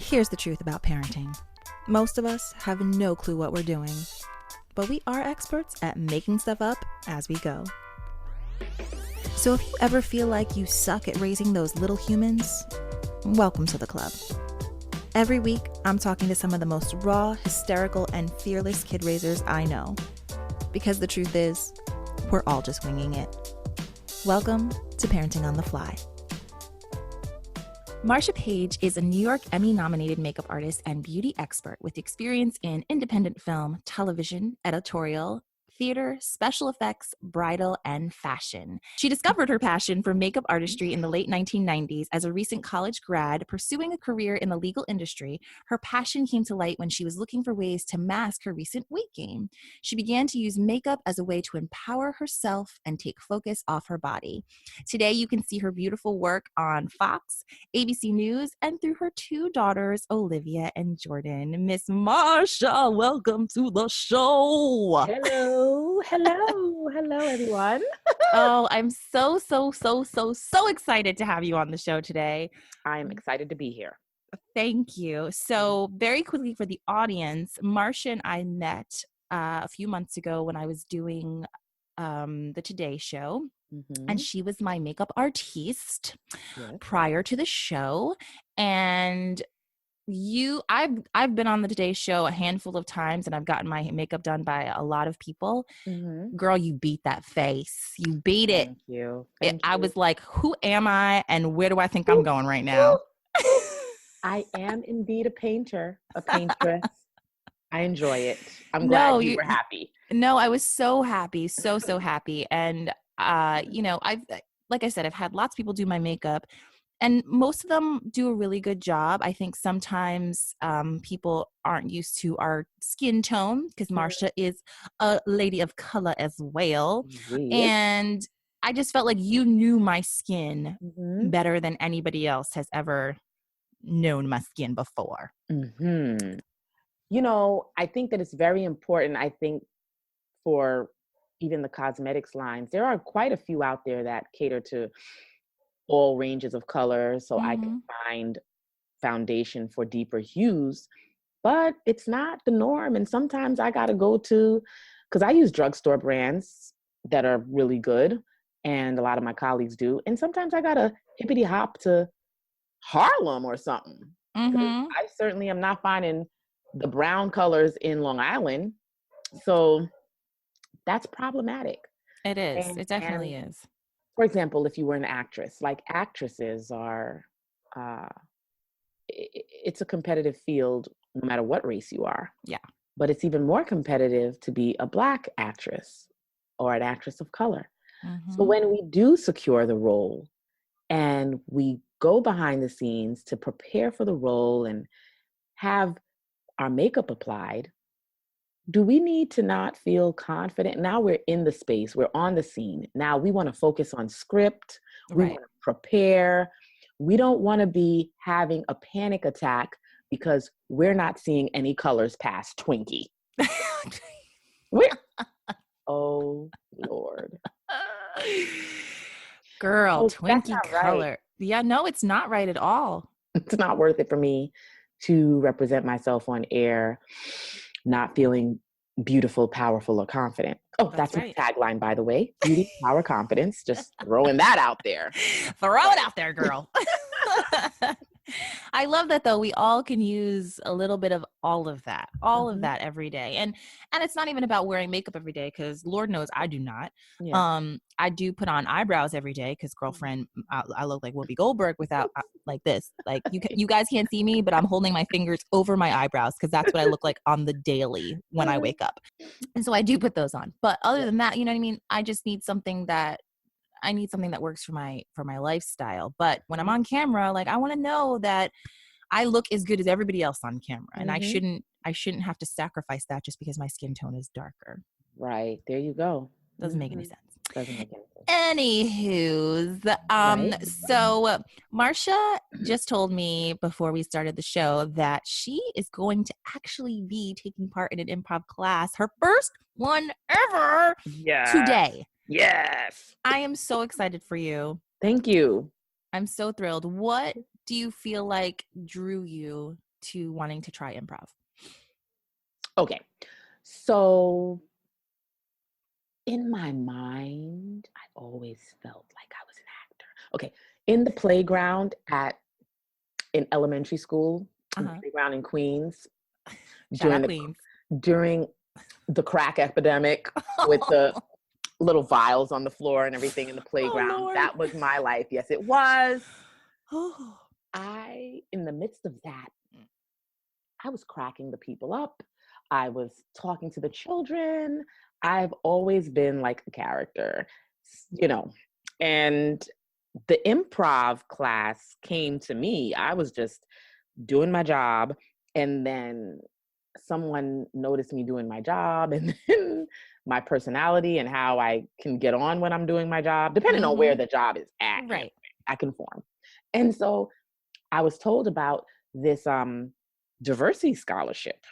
Here's the truth about parenting. Most of us have no clue what we're doing, but we are experts at making stuff up as we go. So if you ever feel like you suck at raising those little humans, welcome to the club. Every week, I'm talking to some of the most raw, hysterical, and fearless kid raisers I know. Because the truth is, we're all just winging it. Welcome to Parenting on the Fly. Marsha Page is a New York Emmy Nominated makeup artist and beauty expert with experience in independent film, television, editorial, theater, special effects, bridal, and fashion. She discovered her passion for makeup artistry in the late 1990s as a recent college grad. Pursuing a career in the legal industry, her passion came to light when she was looking for ways to mask her recent weight gain. She began to use makeup as a way to empower herself and take focus off her body. Today, you can see her beautiful work on Fox, ABC News, and through her two daughters, Olivia and Jordyn. Miss Marsha, welcome to the show. Hello, everyone. Oh, I'm so excited to have you on the show today. I am excited to be here. Thank you. So very quickly for the audience, Marsha and I met a few months ago when I was doing the Today Show. And she was my makeup artiste prior to the show. And I've been on the Today Show a handful of times, and I've gotten my makeup done by a lot of people. Girl, you beat that face. You beat it. Thank you. I was like, who am I and where do I think I'm going right now? I am indeed a painter, a paintress. I enjoy it. I'm glad you were happy. No, I was so happy. So happy. And, like I said, I've had lots of people do my makeup. And most of them do a really good job. I think sometimes people aren't used to our skin tone because Marsha is a lady of color as well. And I just felt like you knew my skin better than anybody else has ever known my skin before. You know, I think that it's very important. I think for even the cosmetics lines, there are quite a few out there that cater to all ranges of colors, so I can find foundation for deeper hues, but it's not the norm. And sometimes I gotta go to, because I use drugstore brands that are really good, and a lot of my colleagues do, and sometimes I gotta hippity hop to Harlem or something. I certainly am not finding the brown colors in Long Island, so that's problematic. It is. It definitely is. For example, if you were an actress, like actresses are, it's a competitive field no matter what race you are. Yeah. But it's even more competitive to be a Black actress or an actress of color. So when we do secure the role and we go behind the scenes to prepare for the role and have our makeup applied, do we need to not feel confident? Now we're in the space, we're on the scene. Now we want to focus on script, we want to prepare. We don't want to be having a panic attack because we're not seeing any colors past Twinkie. Oh, Lord. Girl, Twinkie color. Right. Yeah, no, it's not right at all. It's not worth it for me to represent myself on air not feeling beautiful, powerful, or confident. Oh, that's right. A tagline, by the way. Beauty, power, confidence. Just throwing that out there. Throw it out there, girl. I love that, though. We all can use a little bit of all of that every day. And it's not even about wearing makeup every day, because Lord knows I do not. I do put on eyebrows every day because, girlfriend, I look like Whoopi Goldberg without like this. Like you guys can't see me, but I'm holding my fingers over my eyebrows because that's what I look like on the daily when I wake up. And so I do put those on. But other than that, you know what I mean? I just need something that works for my lifestyle. But when I'm on camera, like, I want to know that I look as good as everybody else on camera. And I shouldn't have to sacrifice that just because my skin tone is darker. Right. There you go. Doesn't make any sense. Doesn't make any sense. Anywho's, so Marsha just told me before we started the show that she is going to actually be taking part in an improv class, her first one ever, today. Yes. I am so excited for you. Thank you. I'm so thrilled. What do you feel like drew you to wanting to try improv? Okay. So in my mind, I always felt like I was an actor. Okay. In the playground in elementary school, in the playground in Queens, Shout out Queens. during the crack epidemic with the little vials on the floor and everything in the playground. That was my life. Yes, it was. In the midst of that, I was cracking the people up. I was talking to the children. I've always been like a character, and the improv class came to me. I was just doing my job, and then someone noticed me doing my job, and then my personality and how I can get on when I'm doing my job, depending on where the job is at. Right. I conform. And so I was told about this diversity scholarship,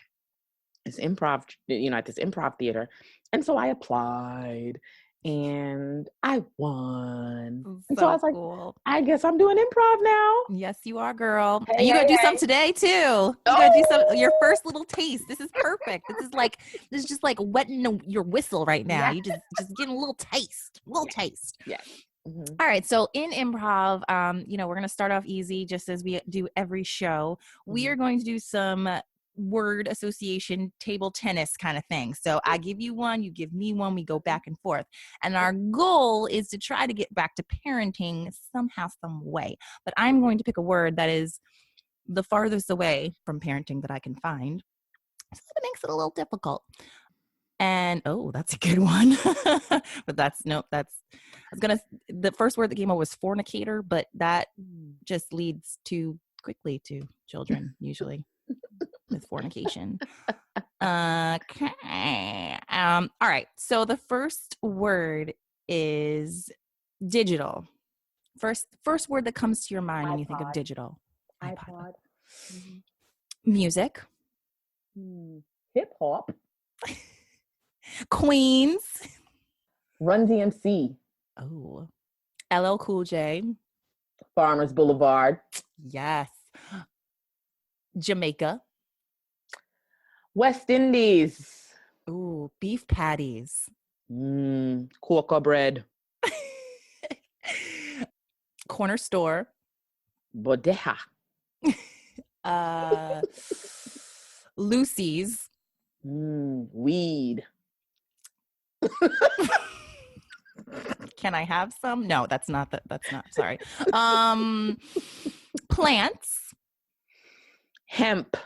this improv, at this improv theater. And so I applied and I won. And so I was like, cool. I guess I'm doing improv now. Yes, you are, girl. Hey, and you gotta do some today too. You gotta do some, your first little taste. This is perfect. This is just like wetting your whistle right now. You just getting a little taste. Yes. Mm-hmm. All right. So in improv, we're going to start off easy, just as we do every show. We are going to do some word association, table tennis kind of thing. So I give you one, you give me one, we go back and forth. And our goal is to try to get back to parenting somehow, some way. But I'm going to pick a word that is the farthest away from parenting that I can find. So it makes it a little difficult. And that's a good one. But the first word that came up was fornicator, but that just leads too quickly to children usually with fornication. Okay. All right. So the first word is digital. First word that comes to your mind when you think of digital. iPod. Music. Hip hop. Queens. Run DMC. Oh. LL Cool J. Farmers Boulevard. Yes. Jamaica. West Indies. Ooh, beef patties. Corker bread. Corner store. Bodeja. Lucy's. Weed. Can I have some? No, that's not. Sorry. Plants. Hemp.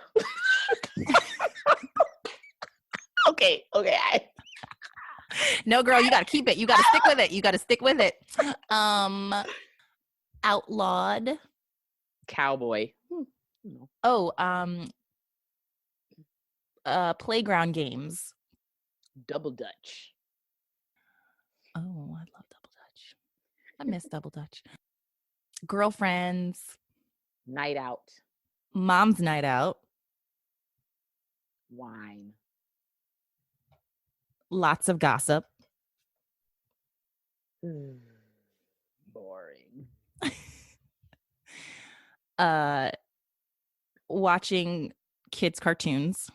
Okay. No, girl, you got to keep it. You got to stick with it. Outlawed. Cowboy. Playground games. Double Dutch. Oh, I love Double Dutch. I miss Double Dutch. Girlfriends. Night out. Mom's night out. Wine. Lots of gossip. Boring. Watching kids' cartoons.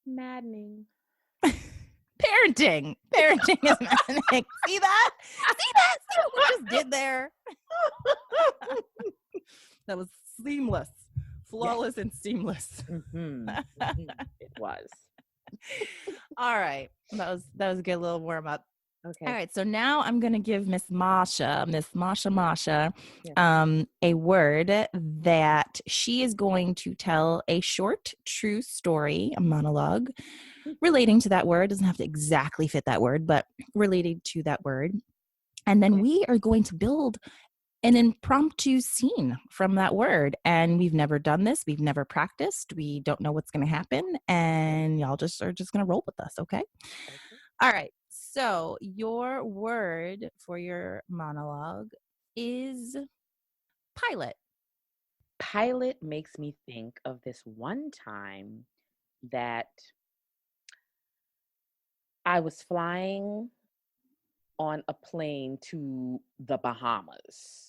Maddening. Parenting is maddening. See that? See what we just did there? That was seamless. Flawless and seamless. It was. All right. That was a good little warm up. Okay. All right. So now I'm going to give Miss Marsha, a word that she is going to tell a short, true story, a monologue relating to that word. Doesn't have to exactly fit that word, but related to that word. And then we are going to build an impromptu scene from that word. And we've never done this. We've never practiced. We don't know what's going to happen. And y'all are just going to roll with us. Okay. All right. So your word for your monologue is pilot. Pilot makes me think of this one time that I was flying on a plane to the Bahamas.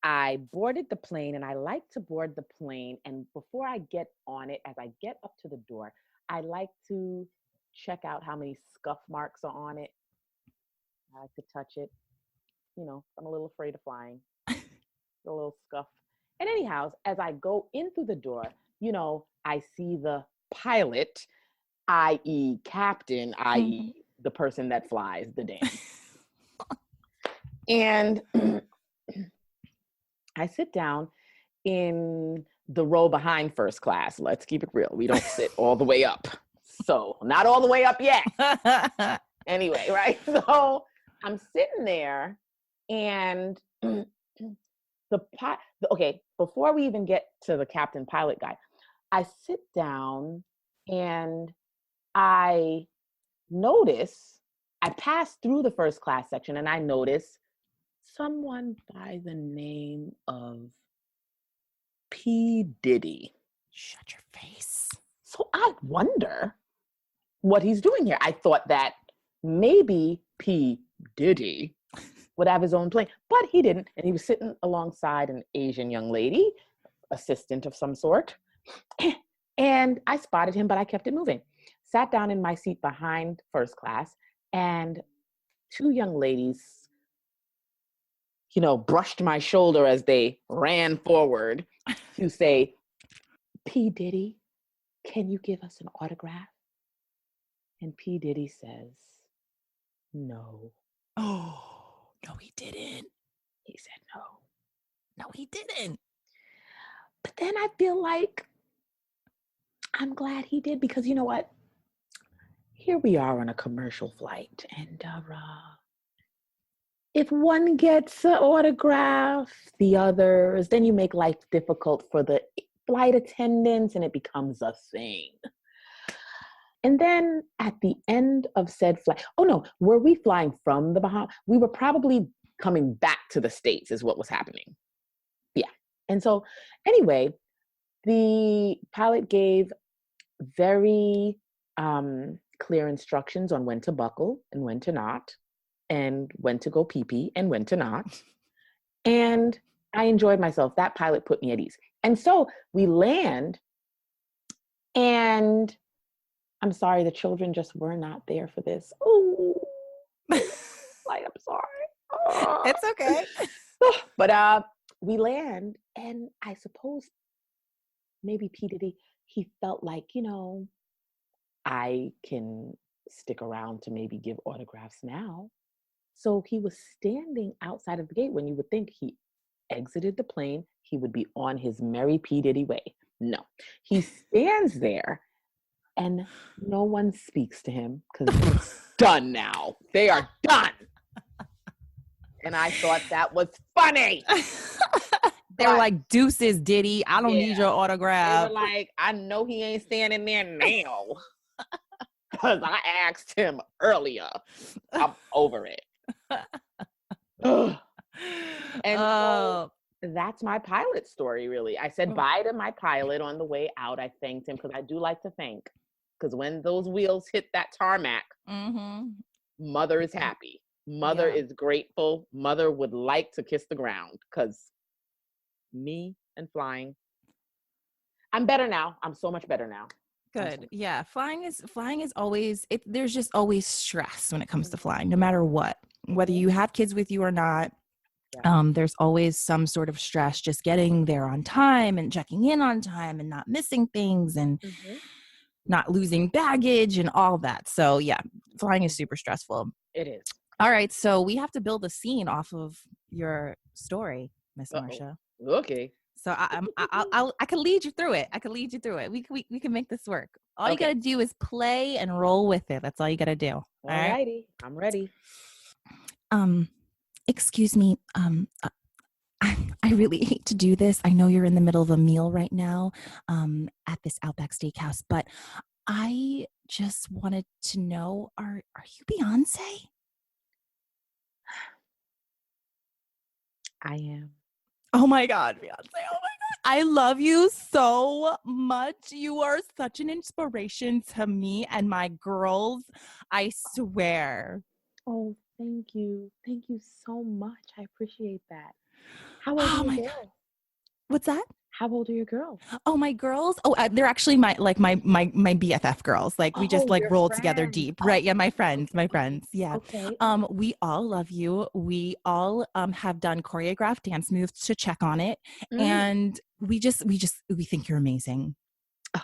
I boarded the plane, and I like to board the plane. And before I get on it, as I get up to the door, I like to check out how many scuff marks are on it. I like to touch it. I'm a little afraid of flying. A little scuff. And anyhow, as I go in through the door, I see the pilot, i.e. captain, i.e. the person that flies the damn. And I sit down in the row behind first class. Let's keep it real. We don't sit all the way up. So not all the way up yet. Anyway, right? So I'm sitting there, and okay, before we even get to the captain pilot guy, I sit down and I pass through the first class section, and I notice someone by the name of P. Diddy. Shut your face. So I wonder what he's doing here. I thought that maybe P. Diddy would have his own plane, but he didn't. And he was sitting alongside an Asian young lady, assistant of some sort. And I spotted him, but I kept it moving. Sat down in my seat behind first class, and two young ladies, brushed my shoulder as they ran forward to say, P. Diddy, can you give us an autograph? And P. Diddy says, no. Oh, no, he didn't. He said no. No, he didn't. But then I feel like I'm glad he did, because you know what? Here we are on a commercial flight, and if one gets an autograph, the others, then you make life difficult for the flight attendants, and it becomes a thing. And then at the end of said flight, oh no, were we flying from the Bahamas? We were probably coming back to the States is what was happening. Yeah. And so anyway, the pilot gave very clear instructions on when to buckle and when to not, and when to go pee-pee and when to not. And I enjoyed myself. That pilot put me at ease. And so we land, and I'm sorry, the children just were not there for this. Oh, I'm sorry. Oh. It's okay. But we land, and I suppose maybe P. Diddy, he felt like, I can stick around to maybe give autographs now. So he was standing outside of the gate when you would think he exited the plane, he would be on his merry P. Diddy way. No, he stands there, and no one speaks to him because it's done now. They are done. And I thought that was funny. They were like, deuces, Diddy. I don't need your autograph. They were like, I know he ain't standing there now. Because I asked him earlier. I'm over it. And so that's my pilot story, really. I said bye to my pilot on the way out. I thanked him because I do like to thank. Because when those wheels hit that tarmac, mother is happy. Mother is grateful. Mother would like to kiss the ground, because me and flying, I'm better now. I'm so much better now. Good. Yeah. Flying is always, there's just always stress when it comes to flying, no matter what, whether you have kids with you or not. There's always some sort of stress, just getting there on time and checking in on time and not missing things and not losing baggage and all that. So yeah, flying is super stressful. It is. All right. So we have to build a scene off of your story, Miss Marsha. Okay. So I can lead you through it. We can make this work. All you got to do is play and roll with it. That's all you got to do. All righty. Right? I'm ready. Excuse me. I really hate to do this. I know you're in the middle of a meal right now, at this Outback Steakhouse, but I just wanted to know, are you Beyonce? I am. Oh my God, Beyonce. Oh my God. I love you so much. You are such an inspiration to me and my girls. I swear. Oh, thank you. Thank you so much. I appreciate that. How old are Oh your my God. girls? What's that? How old are your girls? Oh, my girls. Oh, they're actually my BFF girls. Like we just Oh, like your roll together friends. deep. Oh, Right. Yeah. My friends, okay. my friends. Yeah. Okay. We all love you. We all have done choreographed dance moves to check on it. Mm. And we think you're amazing. Oh,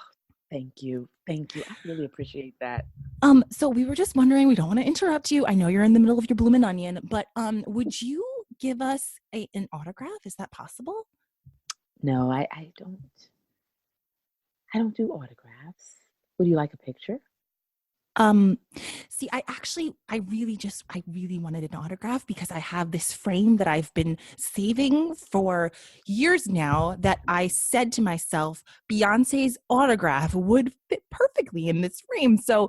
thank you. Thank you. I really appreciate that. So we were just wondering, we don't want to interrupt you. I know you're in the middle of your bloomin' onion, but would you give us an autograph? Is that possible? No, I don't do autographs. Would you like a picture? Um, See, I really wanted an autograph because I have this frame that I've been saving for years now that I said to myself, Beyonce's autograph would fit perfectly in this frame. So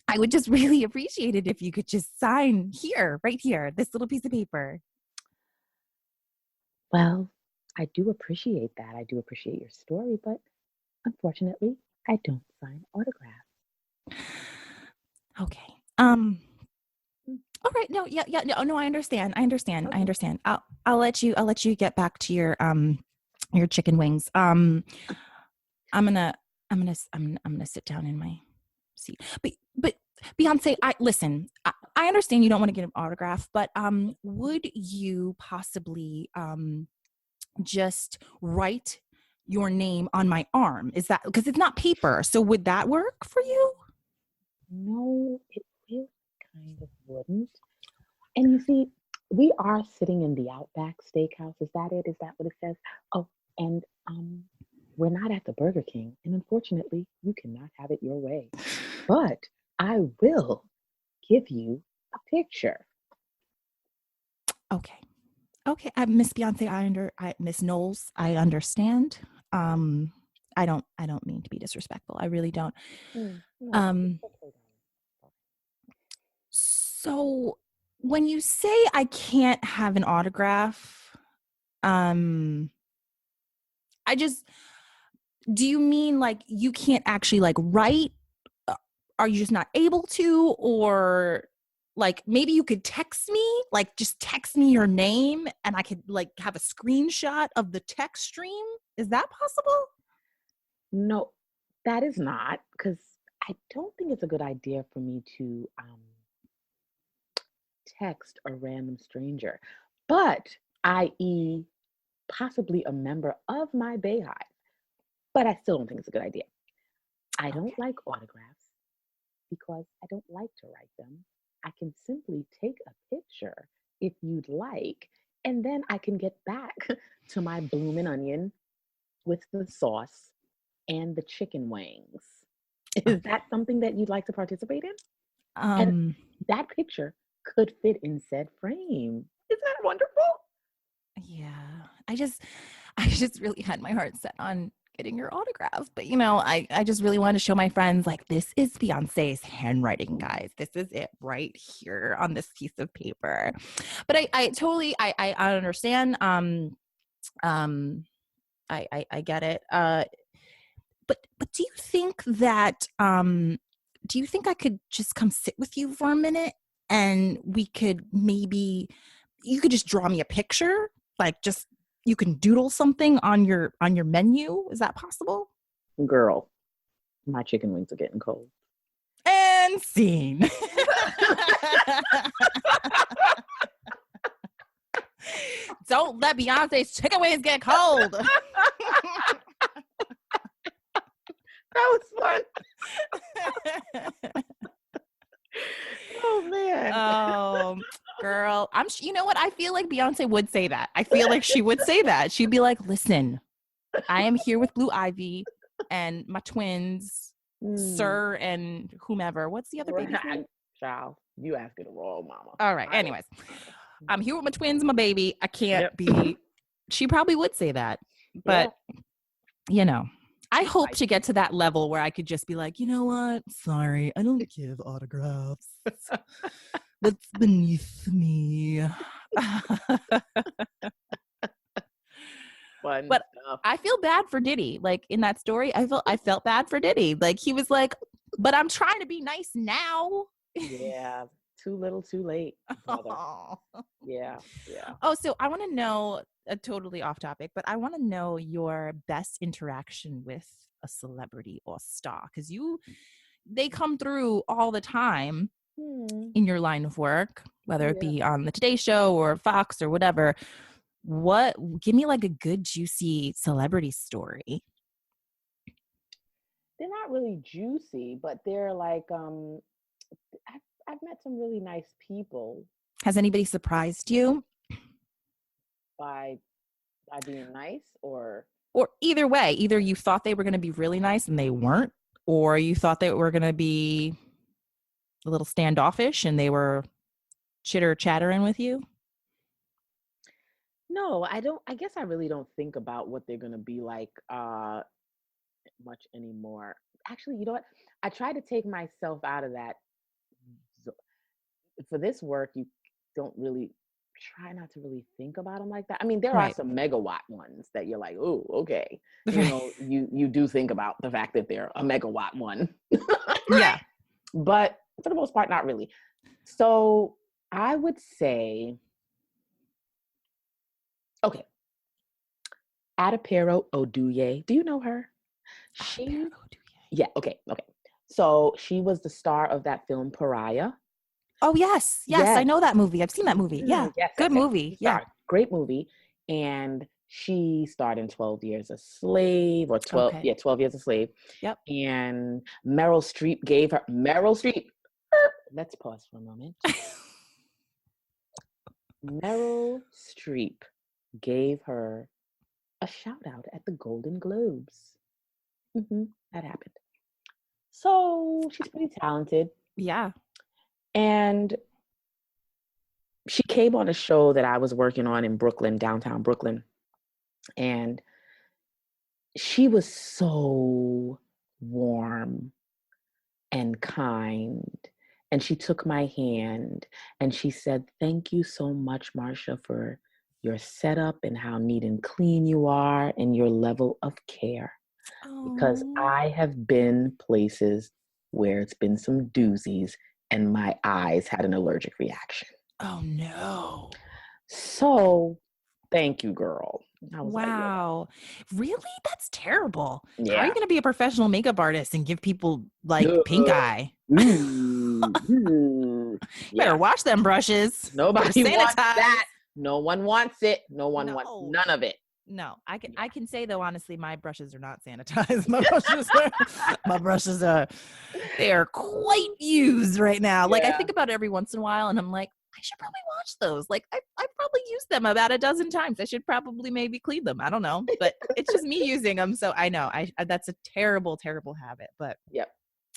I would just really appreciate it if you could just sign here, right here, this little piece of paper. Well, I do appreciate that. I do appreciate your story, but unfortunately, I don't sign autographs. Okay. Mm. All right. No, yeah, no, I understand. I understand. I Okay. understand. I'll let you get back to your chicken wings. I'm gonna I'm gonna sit down in my seat. But Beyonce, I understand you don't want to get an autograph, but would you possibly just write your name on my arm? Is that because it's not paper? So would that work for you? No, it really kind of wouldn't. And you see, we are sitting in the Outback Steakhouse. Is that it? Is that what it says? Oh, and we're not at the Burger King. And unfortunately, you cannot have it your way. But I will give you a picture. Okay. Okay, Miss Beyonce, Miss Knowles, I understand. I don't mean to be disrespectful. I really don't. No, it's Um, okay, darling. so when you say I can't have an autograph, um, I just do you mean like you can't actually like write? Uh, Are you just not able to, or like maybe you could text me, like just text me your name, and I could like have a screenshot of the text stream? Is that possible? No, that is not, because I don't think it's a good idea for me to text a random stranger, but i.e., possibly a member of my Bayhive. But I still don't think it's a good idea. I don't Okay. like autographs because I don't like to write them. I can simply take a picture if you'd like, and then I can get back to my bloomin' onion with the sauce and the chicken wings. Is Okay. that something that you'd like to participate in? And Um, that picture could fit in said frame. Isn't that wonderful? yeah. I just really had my heart set on getting your autograph. But I just really wanted to show my friends like this is Beyonce's handwriting, guys. This is it right here on this piece of paper. But I totally I understand. Um I get it. But do you think I could just come sit with you for a minute and we could maybe you could just draw me a picture, like just you can doodle something on your menu. Is that possible? Girl, my chicken wings are getting cold. And scene. Don't let Beyonce's chicken wings get cold. That was fun. Oh man. Girl, you know what? I feel like Beyonce would say that. I feel like she would say that. She'd be like, listen, I am here with Blue Ivy and my twins, Sir and whomever. What's the other baby's name? Child, you asking the wrong mama. All right. Anyways, I'm here with my twins and my baby. I can't Yep. be. She probably would say that, but I hope to get to that level where I could just be like, you know what? Sorry, I don't give autographs. That's beneath me. Fun But stuff. I feel bad for Diddy. Like in that story, I felt bad for Diddy. Like he was like, but I'm trying to be nice now. Yeah. Too little, too late, brother. Oh. Yeah. Yeah. Oh, so I want to know. totally off topic, but I want to know your best interaction with a celebrity or star, because they come through all the time Hmm. in your line of work, whether it Yeah. be on the Today Show or Fox or whatever. Give me like a good juicy celebrity story. They're not really juicy, but they're like I've met some really nice people Has anybody surprised you? by being nice, or Or either way, either you thought they were going to be really nice and they weren't, or you thought they were going to be a little standoffish and they were chitter chattering with you. no, I don't. I guess I really don't think about what they're gonna be like much anymore. Actually, you know what? I try to take myself out of that. For this work, you don't really try not to really think about them like that. I mean, there are Right. some megawatt ones that you're like, oh, okay. You Right. know, you do think about the fact that they're a megawatt one. Yeah. But for the most part, not really. So I would say, okay, Adepero Oduye. Do you know her? She, yeah, okay. So she was the star of that film Pariah. Oh, yes. Yes. I Yes. know that movie. I've seen that movie. Yeah. Yes, Good movie. Yeah. great movie. And she starred in 12 Years a Slave, or 12, Okay. yeah, 12 Years a Slave. Yep. And Meryl Streep, let's pause for a moment. Meryl Streep gave her a shout out at the Golden Globes. That happened. So she's pretty talented. Yeah. And she came on a show that I was working on in Brooklyn, downtown Brooklyn. And she was so warm and kind. And she took my hand and she said, "Thank you so much, Marsha, for your setup and how neat and clean you are and your level of care. Because Oh. I have been places where it's been some doozies and my eyes had an allergic reaction. Oh, no. So thank you, girl." I was like, Wow. Really? That's terrible. How are you yeah. going to be a professional makeup artist and give people like pink eye? Better Yeah. wash them brushes. Nobody Better wants sanitize. that. No one wants it. No one wants No. none of it. No, I Yeah. can say though, honestly, my brushes are not sanitized. My brushes are they are quite used right now. Like I Yeah. think about it every once in a while and I'm like, I should probably wash those. Like I probably used them about a dozen times. I should probably maybe clean them. I don't know, but it's just me using them. So I know I that's a terrible, terrible habit, but Yep.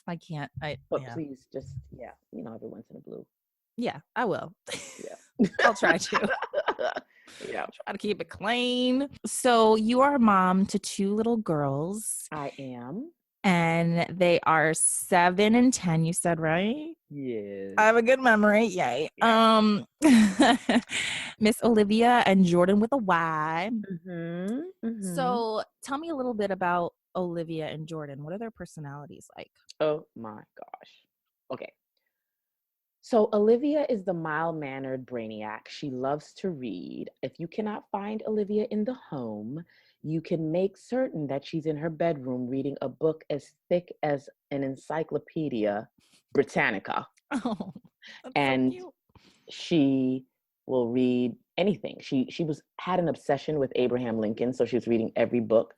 I can't. But please just, every once in a blue. Yeah, I will. Yeah. I'll try to. Yeah. Try to keep it clean. So you are a mom to 2 little girls. I am. And they are 7 and 10, you said, right? Yes. I have a good memory. Yay. Yeah. Miss Olivia and Jordyn with a Y. Mm-hmm. So tell me a little bit about Olivia and Jordyn. What are their personalities like? Oh my gosh. Okay. So Olivia is the mild-mannered brainiac. She loves to read. If you cannot find Olivia in the home, you can make certain that she's in her bedroom reading a book as thick as an Encyclopedia Britannica. Oh, that's And so cute. she will read anything. She had an obsession with Abraham Lincoln, so she was reading every book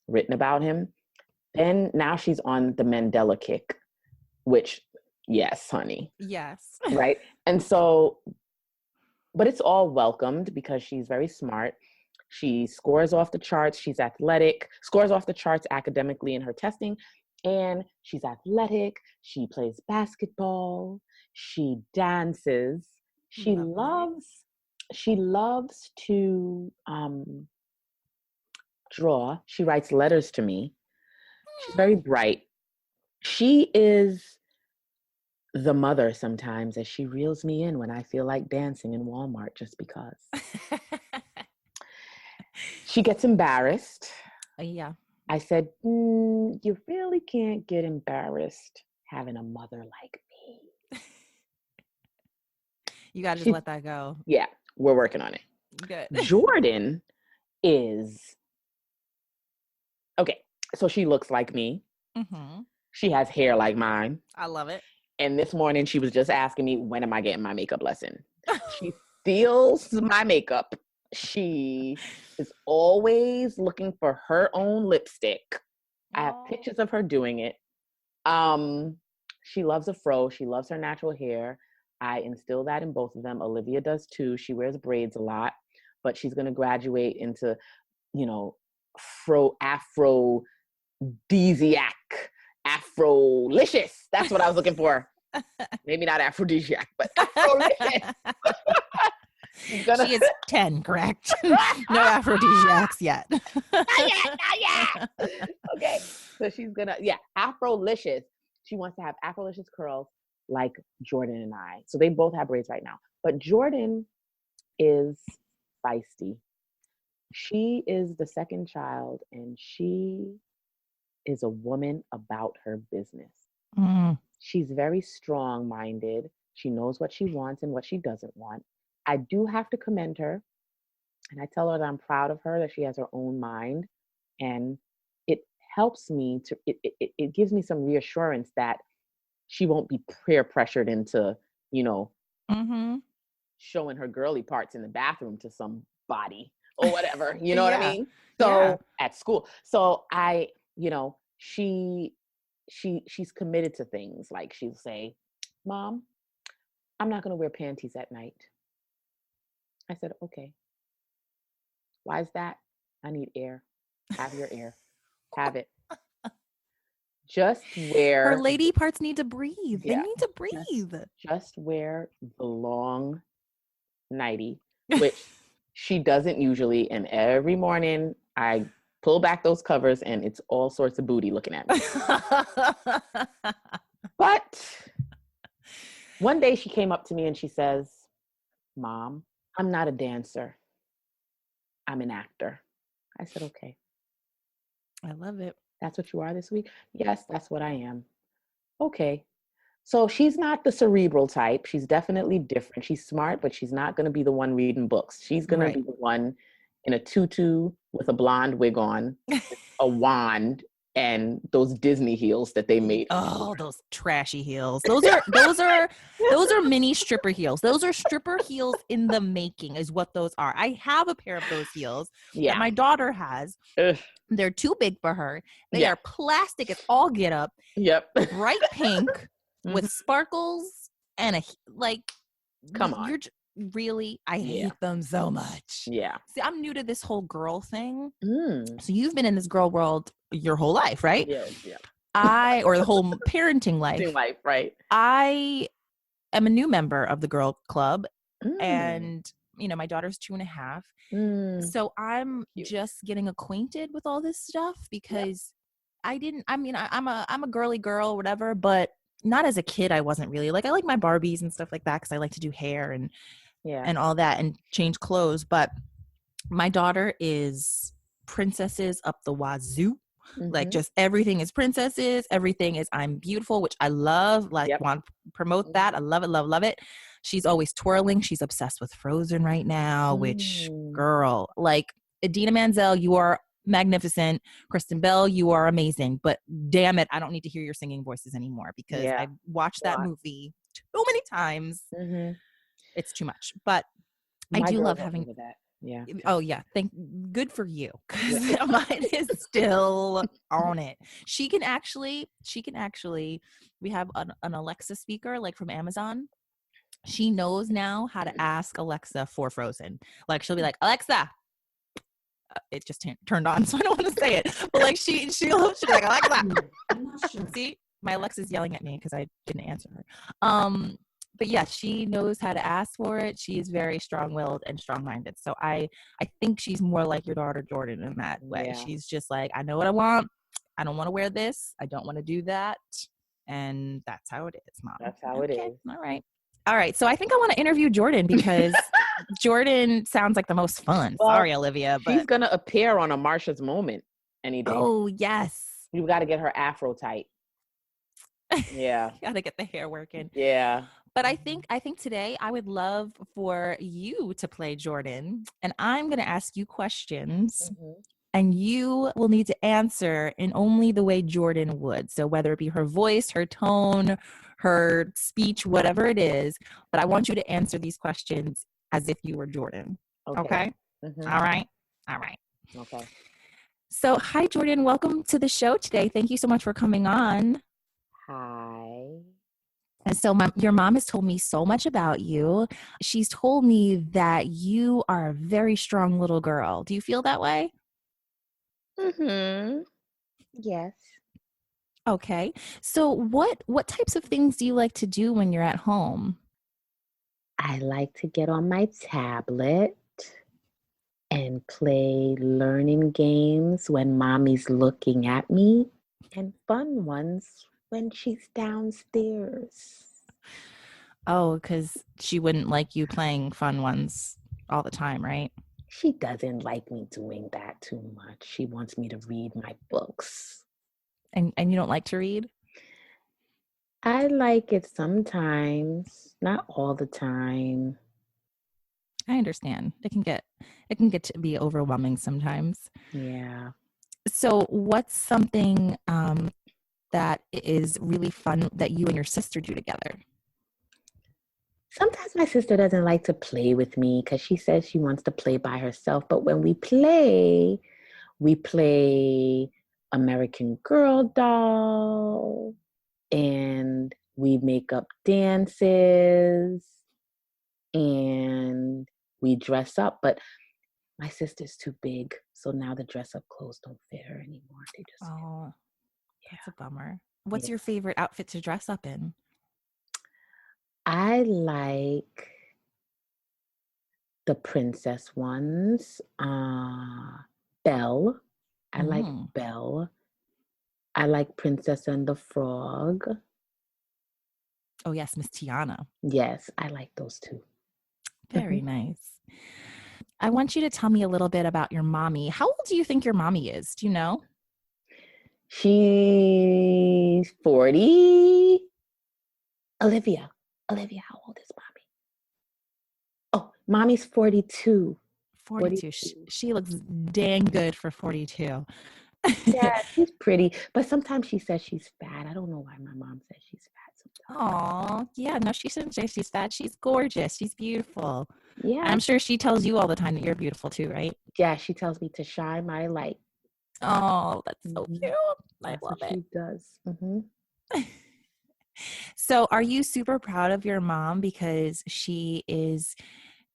written about him. Then now she's on the Mandela kick, which, yes, honey. Yes. Right. And so, but it's all welcomed because she's very smart. She scores off the charts. She's athletic, scores off the charts academically in her testing. And she's athletic. She plays basketball. She dances. She Lovely. loves to draw. She writes letters to me. She's very bright. She is the mother sometimes, as she reels me in when I feel like dancing in Walmart just because. She gets embarrassed. Yeah. I said, you really can't get embarrassed having a mother like me. You got to just let that go. Yeah, we're working on it. Good. Jordyn is, okay, so she looks like me. Mm-hmm. She has hair like mine. I love it. And this morning she was just asking me, when am I getting my makeup lesson? She steals my makeup. She is always looking for her own lipstick. I have pictures of her doing it. She loves a fro. She loves her natural hair. I instill that in both of them. Olivia does too. She wears braids a lot, but she's going to graduate into, aphrodisiac, afrolicious. That's what I was looking for. Maybe not aphrodisiac, but afrolicious. She is 10, correct? No aphrodisiacs yet. Not yet. Okay, so she's gonna, afrolicious. She wants to have afrolicious curls like Jordyn and I. So they both have braids right now. But Jordyn is feisty. She is the second child, and she is a woman about her business. Mm. She's very strong-minded. She knows what she wants and what she doesn't want. I do have to commend her, and I tell her that I'm proud of her, that she has her own mind, and it helps me to, it gives me some reassurance that she won't be peer pressured into, Mm-hmm. showing her girly parts in the bathroom to somebody or whatever, you know what I mean? So Yeah. at school. So she's committed to things. Like she'll say, Mom, I'm not going to wear panties at night. I said, okay. Why is that? I need air. Have your air. Have it. Just wear. Her lady parts need to breathe. They Yeah. need to breathe. Just wear the long nightie, which she doesn't usually. And every morning I pull back those covers and it's all sorts of booty looking at me. But one day she came up to me and she says, Mom, I'm not a dancer. I'm an actor. I said, okay. I love it. That's what you are this week? Yes, that's what I am. Okay. So she's not the cerebral type. She's definitely different. She's smart, but she's not going to be the one reading books. She's going to be the one in a tutu with a blonde wig on, a wand, and those Disney heels that they made. Oh, those trashy heels. Those are mini stripper heels. Those are stripper heels in the making is what those are. I have a pair of those heels that my daughter has. Ugh. They're too big for her. They are plastic. It's all get up. Yep. Bright pink with sparkles and come on. You're really, I hate them so much. Yeah. See, I'm new to this whole girl thing. So you've been in this girl world your whole life, right? Yeah. Or the whole parenting life. Right. I am a new member of the girl club, and my daughter's 2.5. So I'm just getting acquainted with all this stuff because I'm a girly girl, whatever, but not as a kid. I wasn't really I like my Barbies and stuff like that because I like to do hair and all that and change clothes. But my daughter is princesses up the wazoo. Like just everything is princesses. Everything is I'm beautiful, which I love. Want to promote that. I love it, love it. She's always twirling. She's obsessed with Frozen right now, which girl, Idina Menzel, you are magnificent. Kristen Bell, you are amazing. But damn it, I don't need to hear your singing voices anymore because I've watched that movie too many times. It's too much. But I do love having that. Yeah. Oh yeah. Good for you. Because mine is still on it. She can actually, we have an Alexa speaker from Amazon. She knows now how to ask Alexa for Frozen. She'll be like, Alexa. It just turned on, so I don't want to say it. But she'll be like, Alexa. See, my Alexa's yelling at me because I didn't answer her. But yeah, she knows how to ask for it. She is very strong-willed and strong-minded. So I think she's more like your daughter Jordyn in that way. Yeah. She's just like, I know what I want. I don't want to wear this. I don't want to do that. And that's how it is, Mom. That's how it is. All right. So I think I want to interview Jordyn because Jordyn sounds like the most fun. Well, sorry, Olivia. But she's going to appear on a Marsha's Moment any day. Oh, yes. You've got to get her afro tight. Yeah. Got to get the hair working. Yeah. But I think today I would love for you to play Jordyn, and I'm going to ask you questions, Mhm. and you will need to answer in only the way Jordyn would. So whether it be her voice, her tone, her speech, whatever it is, but I want you to answer these questions as if you were Jordyn. Okay. Okay? Mhm. All right. All right. Okay. So, hi Jordyn, welcome to the show today. Thank you so much for coming on. Hi. And so your mom has told me so much about you. She's told me that you are a very strong little girl. Do you feel that way? Mhm. Yes. Okay. So what types of things do you like to do when you're at home? I like to get on my tablet and play learning games when mommy's looking at me, and fun ones when she's downstairs. Oh, because she wouldn't like you playing fun ones all the time, right? She doesn't like me doing that too much. She wants me to read my books. And you don't like to read? I like it sometimes, not all the time. I understand. It can get to be overwhelming sometimes. Yeah. So what's something that is really fun that you and your sister do together? Sometimes my sister doesn't like to play with me because she says she wants to play by herself. But when we play American Girl doll, and we make up dances, and we dress up. But my sister's too big, so now the dress up clothes don't fit her anymore. They just fit. Oh, that's a bummer. Yeah. What's your favorite outfit to dress up in? I like the princess ones. Belle. I like Mm. Belle. I like Princess and the Frog. Oh, yes, Miss Tiana. Yes, I like those two. Very nice. I want you to tell me a little bit about your mommy. How old do you think your mommy is? Do you know? She's 40. Olivia. Olivia, how old is mommy? Oh, mommy's 42. 42. She, 42. she looks dang good for 42. Yeah, she's pretty, but sometimes she says she's fat. I don't know why my mom says she's fat sometimes. Oh, yeah. No, she shouldn't say she's fat. She's gorgeous. She's beautiful. Yeah, I'm sure she tells you all the time that you're beautiful too, right? yeah, she tells me to shine my light. Oh, that's so Mhm. cute. I That's love what it. she does. Hmm. So, are you super proud of your mom because she is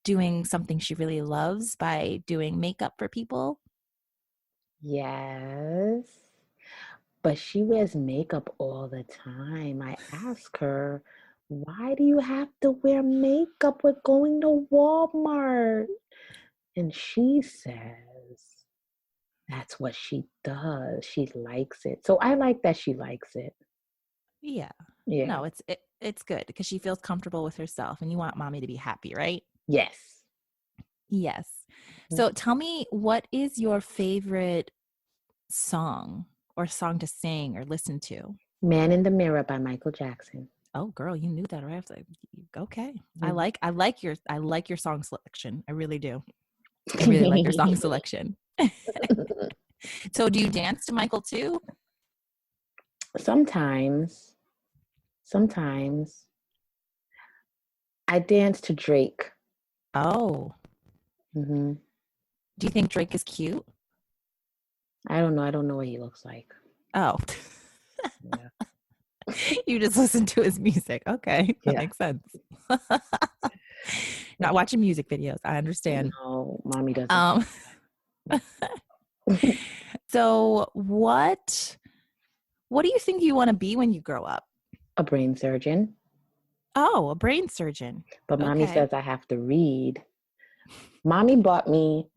doing something she really loves by doing makeup for people? Yes, but she wears makeup all the time. I ask her, why do you have to wear makeup? We're going to Walmart. And she says that's what she does. She likes it. So I like that she likes it. Yeah. Yeah. No, it's good because she feels comfortable with herself and you want mommy to be happy, right? Yes. Yes. Mhm. So tell me, what is your favorite song or song to sing or listen to? Man in the Mirror by Michael Jackson. Oh, girl, you knew that right? I was like, okay. I Mhm. like I like your I like your song selection. I really do. I really like your song selection. So do you dance to Michael too? Sometimes, sometimes I dance to Drake. Oh, Hmm. do you think Drake is cute? I don't know. I don't know what he looks like. Oh, Yeah. you just listen to his music. Okay, that Yeah. makes sense. Not watching music videos. I understand. No, mommy doesn't. Um, so what do you think you want to be when you grow up? A brain surgeon. Oh, a brain surgeon. But mommy Okay. says I have to read. Mommy bought me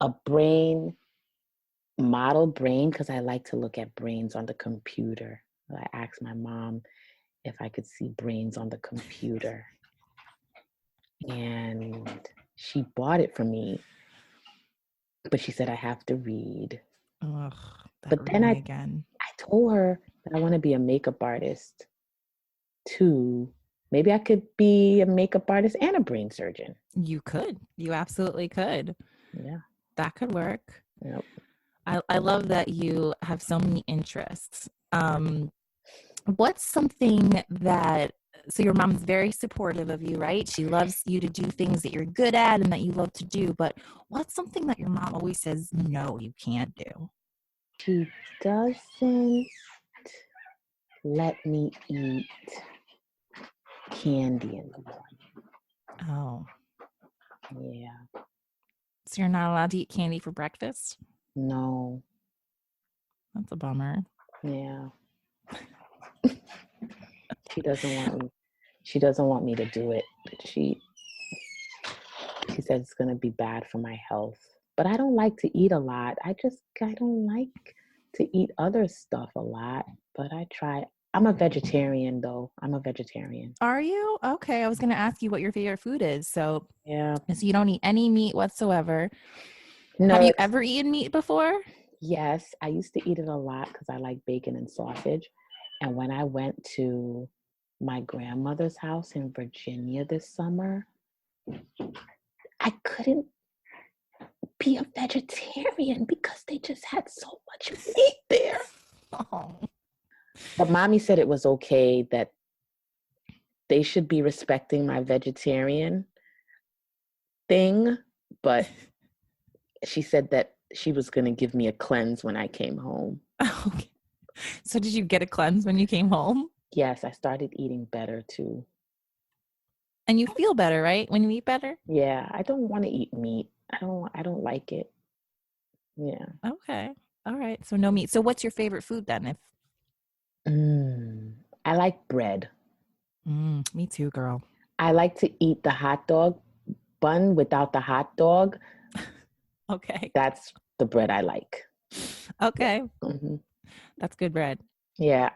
a brain model brain because I like to look at brains on the computer. I asked my mom if I could see brains on the computer, and she bought it for me, but she said I have to read. Ugh, that But then reading I, again. I told her that I want to be a makeup artist too. Maybe I could be a makeup artist and a brain surgeon. You could. You absolutely could. Yeah. That could work. Yep. I love that you have so many interests. What's something that, so your mom's very supportive of you, right? She loves you to do things that you're good at and that you love to do, but what's something that your mom always says, no, you can't do? She doesn't let me eat candy in the morning. Oh, Yeah. so you're not allowed to eat candy for breakfast? No. That's a bummer. Yeah. She doesn't want me. She doesn't want me to do it. She says it's going to be bad for my health. But I don't like to eat a lot. I don't like to eat other stuff a lot. But I try. I'm a vegetarian, though. I'm a vegetarian. Are you? Okay, I was going to ask you what your favorite food is. So Yeah. you don't eat any meat whatsoever. No. Have you ever eaten meat before? Yes, I used to eat it a lot because I like bacon and sausage. And when I went to my grandmother's house in Virginia this summer, I couldn't be a vegetarian because they just had so much meat there. Oh. But mommy said it was okay, that they should be respecting my vegetarian thing. But she said that she was going to give me a cleanse when I came home. Okay. So did you get a cleanse when you came home? Yes, I started eating better too. And you feel better, right? When you eat better? Yeah, I don't want to eat meat. I don't like it. Yeah. Okay. All right. So no meat. So what's your favorite food then? If I like bread. Me too, girl. I like to eat the hot dog bun without the hot dog. Okay. That's the bread I like. Okay. Mm-hmm. That's good bread. Yeah.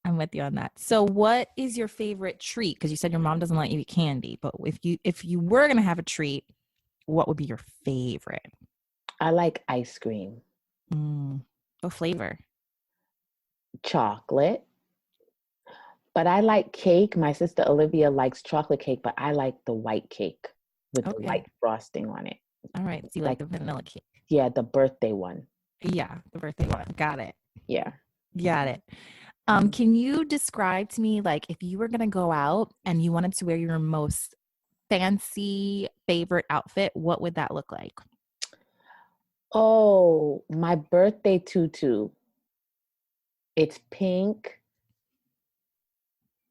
I'm with you on that. So what is your favorite treat? Because you said your mom doesn't let you eat candy, but if you were gonna have a treat, what would be your favorite? I like ice cream. What flavor? Chocolate. But I like cake. My sister Olivia likes chocolate cake, but I like the white cake with the Okay. white frosting on it. All right. So you like the vanilla cake? Yeah, the birthday one. Yeah, the birthday one. Got it. Yeah. Got it. Can you describe to me, like, if you were gonna go out and you wanted to wear your most fancy favorite outfit, what would that look like? Oh, my birthday tutu. It's pink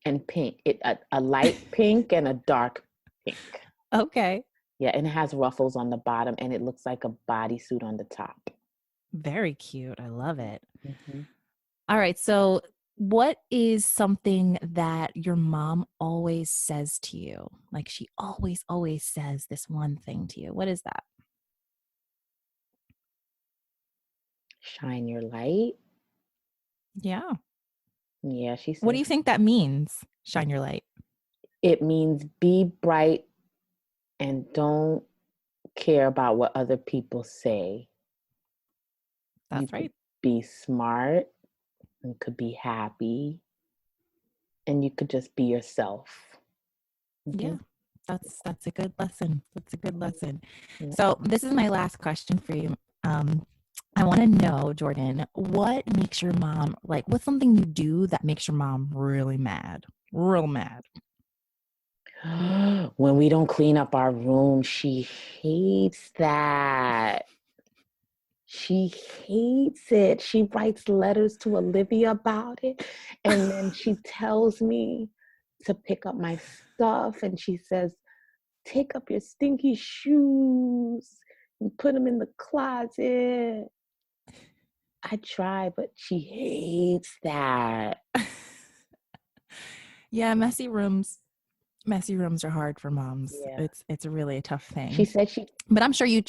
and pink. A light pink and a dark pink. Okay. Yeah, and it has ruffles on the bottom and it looks like a bodysuit on the top. Very cute. I love it. Mm-hmm. All right. So, what is something that your mom always says to you? Like, she always, always says this one thing to you. What is that? Shine your light. Yeah. Yeah, she What do says you think that means? Shine your light. it means be bright and don't care about what other people say. You That's could right. be smart and could be happy and you could just be yourself. Yeah. Mm-hmm. That's a good lesson. That's a good lesson. Yeah. So this is my last question for you. I want to know, Jordyn, what makes your mom, like, what's something you do that makes your mom really mad? Real mad. When we don't clean up our room, she hates that. She hates it. She writes letters to Olivia about it. And then she tells me to pick up my stuff. And she says, take up your stinky shoes and put them in the closet. I try, but she hates that. Yeah, messy rooms are hard for moms. Yeah. It's really a tough She thing. said But I'm sure you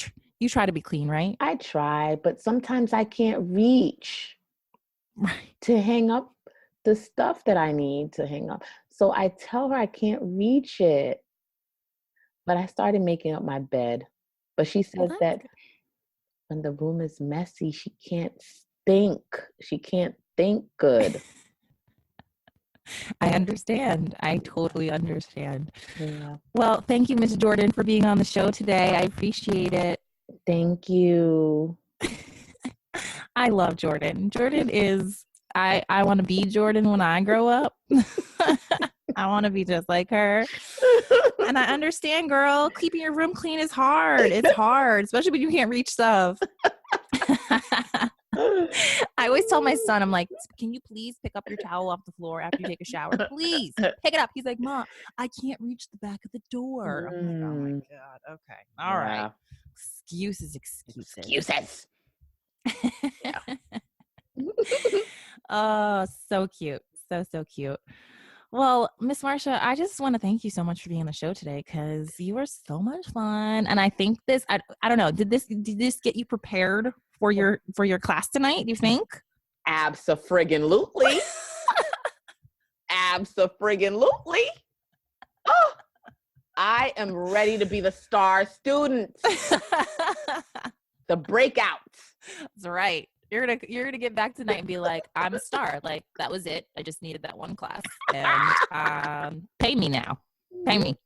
try to be clean, right? I try, but sometimes I can't reach Right. to hang up the stuff that I need to hang up. So I tell her I can't reach it. But I started making up my bed. But she Well, says that's that good. when the room is messy, she can't think. She can't think good. I understand. I totally understand. Yeah. Well, thank you, Miss Jordyn, for being on the show today. I appreciate it. Thank you. I love Jordyn. Jordyn is, I want to be Jordyn when I grow up. I want to be just like her. And I understand, girl, keeping your room clean is hard. It's hard, especially when you can't reach stuff. I always tell my son, I'm like, can you please pick up your towel off the floor after you take a shower? Please pick it up. He's like, Mom, I can't reach the back of the door. I'm like, oh my God. Okay. All right. Excuses. Excuses. Oh, so cute. So cute. Well, Miss Marsha, I just want to thank you so much for being on the show today because you were so much fun. And I think this, I don't know, did this get you prepared for your class tonight, do you think? Abso-friggin-lutely. Abso-friggin-lutely. Oh, I am ready to be the star student. The breakout. That's right. You're gonna get back tonight and be like, I'm a star. Like, that was it. I just needed that one class. And pay me now. Pay me.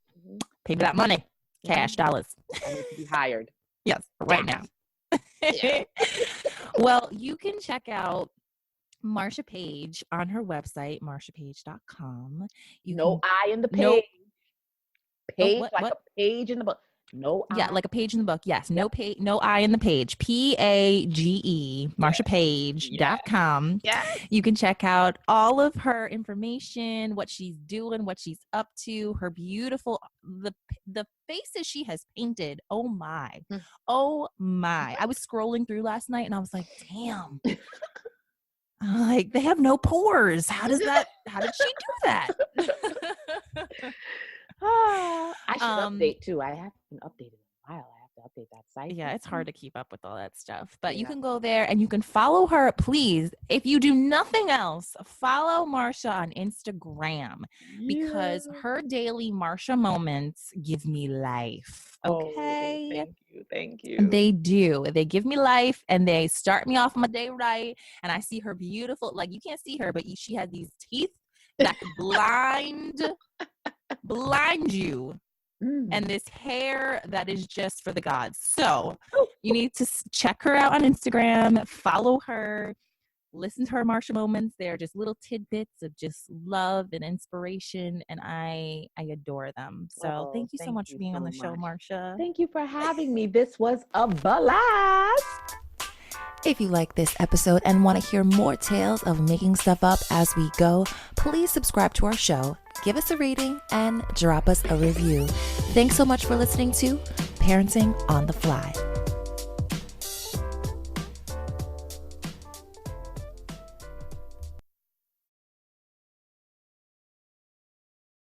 Pay me that money. Cash, dollars. I need to be hired. Yes, right now. Yeah. Well, you can check out Marsha Page on her website, marshapage.com. No I in the page. No, Page, what? a page in the book. No I. Yeah, like a page in the book. Yes. No page, no I in the page. PAGE, marshapage.com. Yeah. You can check out all of her information, what she's doing, what she's up to, her beautiful the faces she has painted. Oh my. Oh my. I was scrolling through last night and I was like, damn. Like, they have no pores. How did she do that? I should update too. I haven't updated in a while. I have to update that site. Yeah, it's hard to keep up with all that stuff. But you can go there and you can follow her. Please, if you do nothing else, follow Marsha on Instagram because her daily Marsha moments give me life. Okay. Oh, thank you. They do. They give me life and they start me off my day right. And I see her beautiful, like, you can't see her, but she has these teeth that blind you, and this hair that is just for the gods. So you need to check her out on Instagram, follow her, listen to her Marsha moments. They're just little tidbits of just love and inspiration, and I adore them. So thank you so much for being on the show, Marsha. Thank you for having me. This was a blast. If you like this episode and want to hear more tales of making stuff up as we go, please subscribe to our show, give us a rating, and drop us a review. Thanks so much for listening to Parenting on the Fly.